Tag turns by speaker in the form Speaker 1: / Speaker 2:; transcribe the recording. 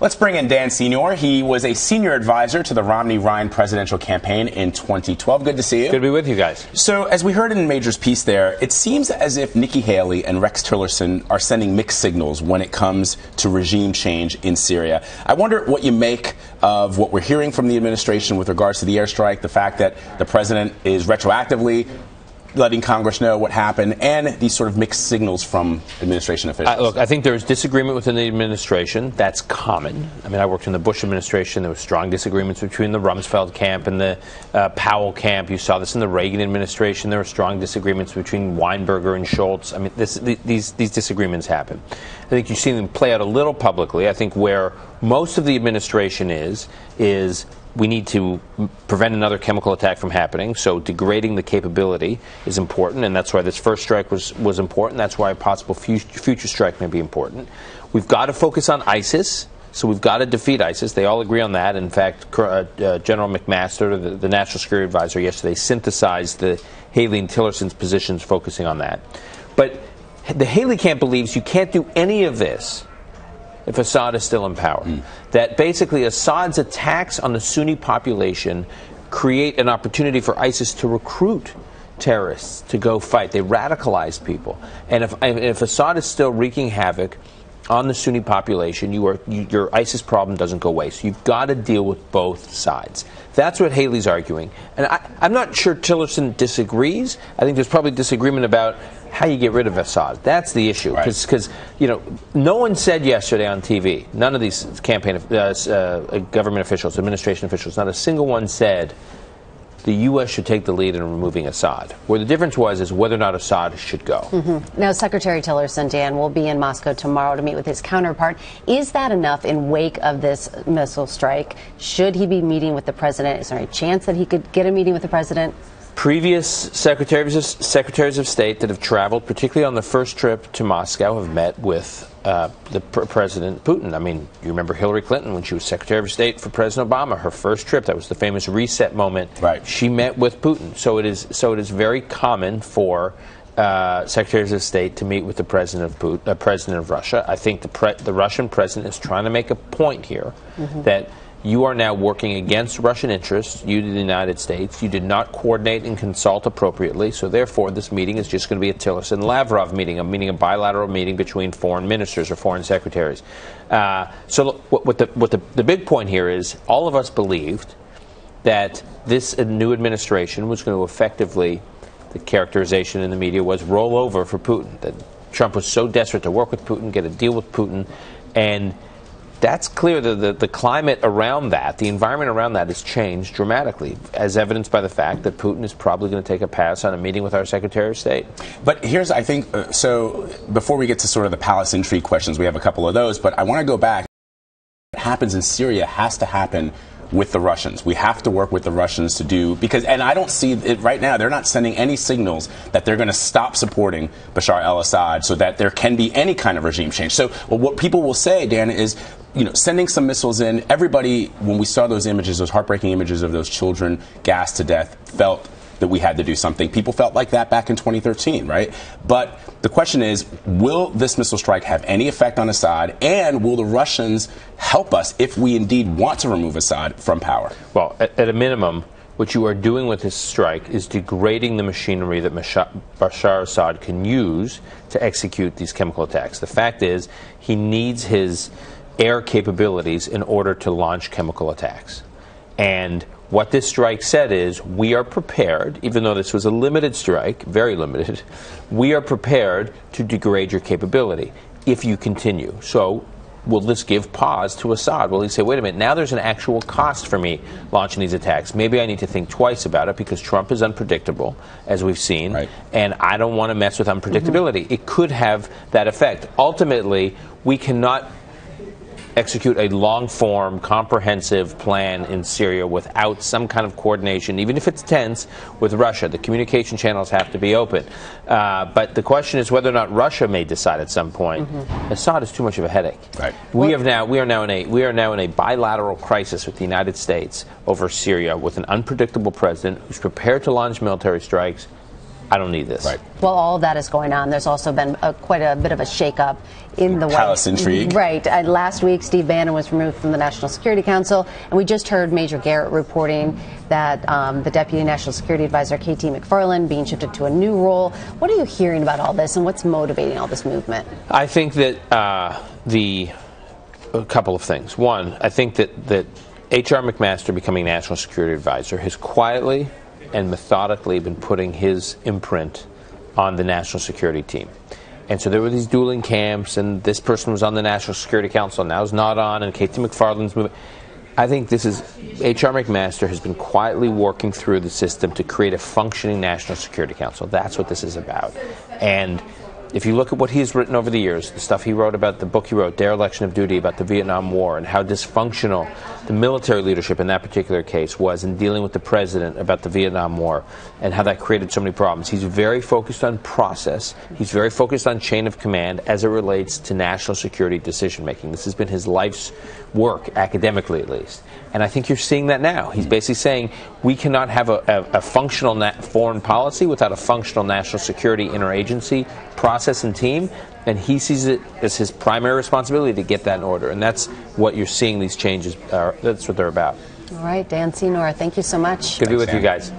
Speaker 1: Let's bring in Dan Senor. He was a senior advisor to the Romney-Ryan presidential campaign in 2012. Good to see you.
Speaker 2: Good to be with you guys.
Speaker 1: So, as we heard in Major's piece there, it seems as if Nikki Haley and Rex Tillerson are sending mixed signals when it comes to regime change in Syria. I wonder what you make of what we're hearing from the administration with regards to the airstrike, the fact that the president is retroactively letting Congress know what happened, and these sort of mixed signals from administration officials.
Speaker 2: Look, I think there's disagreement within the administration. That's common. I mean, I worked in the Bush administration. There were strong disagreements between the Rumsfeld camp and the Powell camp. You saw this in the Reagan administration. There were strong disagreements between Weinberger and Schultz. I mean, these disagreements happen. I think you see them play out a little publicly. I think where most of the administration is we need to prevent another chemical attack from happening, so degrading the capability is important, and that's why this first strike was important. That's why a possible future strike may be important. We've got to focus on ISIS, so we've got to defeat ISIS. They all agree on that. In fact, General McMaster, the National Security Advisor, yesterday synthesized the Haley and Tillerson's positions focusing on that. But the Haley camp believes you can't do any of this if Assad is still in power. That basically Assad's attacks on the Sunni population create an opportunity for ISIS to recruit terrorists to go fight. They radicalize people. And if Assad is still wreaking havoc on the Sunni population, your ISIS problem doesn't go away. So you've got to deal with both sides. That's what Haley's arguing. And I'm not sure Tillerson disagrees. I think there's probably disagreement about how you get rid of Assad. That's the issue. Because no one said yesterday on TV, none of these campaign government officials, administration officials, not a single one said the U.S. should take the lead in removing Assad. Where the difference is whether or not Assad should go.
Speaker 3: Now, Secretary Tillerson, Dan, will be in Moscow tomorrow to meet with his counterpart. Is that enough in wake of this missile strike? Should he be meeting with the president? Is there any chance that he could get a meeting with the president?
Speaker 2: Previous secretaries of state that have traveled, particularly on the first trip to Moscow, have met with President Putin. I mean, you remember Hillary Clinton when she was Secretary of State for President Obama, her first trip, that was the famous reset moment. She met with Putin. So it is very common for secretaries of state to meet with the president of Russia. I think the Russian president is trying to make a point here that you are now working against Russian interests, you, the United States. You did not coordinate and consult appropriately, so therefore this meeting is just going to be a Tillerson-Lavrov meeting, a bilateral meeting between foreign ministers or foreign secretaries. So look, what the big point here is all of us believed that this new administration was going to effectively, the characterization in the media was roll over for Putin, that Trump was so desperate to work with Putin, get a deal with Putin, and that's clear that the climate around that, the environment around that has changed dramatically, as evidenced by the fact that Putin is probably going to take a pass on a meeting with our Secretary of State.
Speaker 1: But here's, I think, so before we get to sort of the palace intrigue questions, we have a couple of those, but I want to go back. What happens in Syria has to happen with the Russians. We have to work with the Russians to do, and I don't see it right now, they're not sending any signals that they're going to stop supporting Bashar al-Assad so that there can be any kind of regime change. So what people will say, Dan, is, sending some missiles in, everybody, when we saw those images, those heartbreaking images of those children gassed to death, felt that we had to do something. People felt like that back in 2013, right? But the question is, will this missile strike have any effect on Assad, and will the Russians help us if we indeed want to remove Assad from power?
Speaker 2: Well, at a minimum, what you are doing with this strike is degrading the machinery that Bashar Assad can use to execute these chemical attacks. The fact is, he needs his air capabilities in order to launch chemical attacks. And what this strike said is, we are prepared, even though this was a limited strike, very limited, we are prepared to degrade your capability if you continue. So will this give pause to Assad? Will he say, wait a minute, now there's an actual cost for me launching these attacks. Maybe I need to think twice about it because Trump is unpredictable, as we've seen, and I don't want to mess with unpredictability. It could have that effect. Ultimately, we cannot execute a long-form, comprehensive plan in Syria without some kind of coordination, even if it's tense, with Russia. The communication channels have to be open. But the question is whether or not Russia may decide at some point, Assad is too much of a headache. We are now in a bilateral crisis with the United States over Syria, with an unpredictable president who's prepared to launch military strikes I don't need this.
Speaker 1: Right.
Speaker 3: Well, all of that is going on. There's also been quite a bit of a shakeup in the
Speaker 1: Palace intrigue.
Speaker 3: Right. Last week, Steve Bannon was removed from the National Security Council, and we just heard Major Garrett reporting that the Deputy National Security Advisor, KT McFarland, being shifted to a new role. What are you hearing about all this, and what's motivating all this movement?
Speaker 2: I think that a couple of things. One, I think that H.R. McMaster becoming National Security Advisor has quietly and methodically been putting his imprint on the national security team. And so there were these dueling camps, and this person was on the National Security Council, and now is not on, and KT McFarland's moving. I think this is, H.R. McMaster has been quietly working through the system to create a functioning National Security Council. That's what this is about. And if you look at what he's written over the years, the stuff he wrote about, the book he wrote, Dereliction of Duty, about the Vietnam War, and how dysfunctional the military leadership in that particular case was in dealing with the president about the Vietnam War, and how that created so many problems. He's very focused on process. He's very focused on chain of command as it relates to national security decision-making. This has been his life's work, academically at least. And I think you're seeing that now. He's basically saying we cannot have a functional foreign policy without a functional national security interagency process and team, and he sees it as his primary responsibility to get that in order. And that's what you're seeing these changes, that's what they're about.
Speaker 3: All right, Dan Senor, thank you so much.
Speaker 2: Good to be with you guys.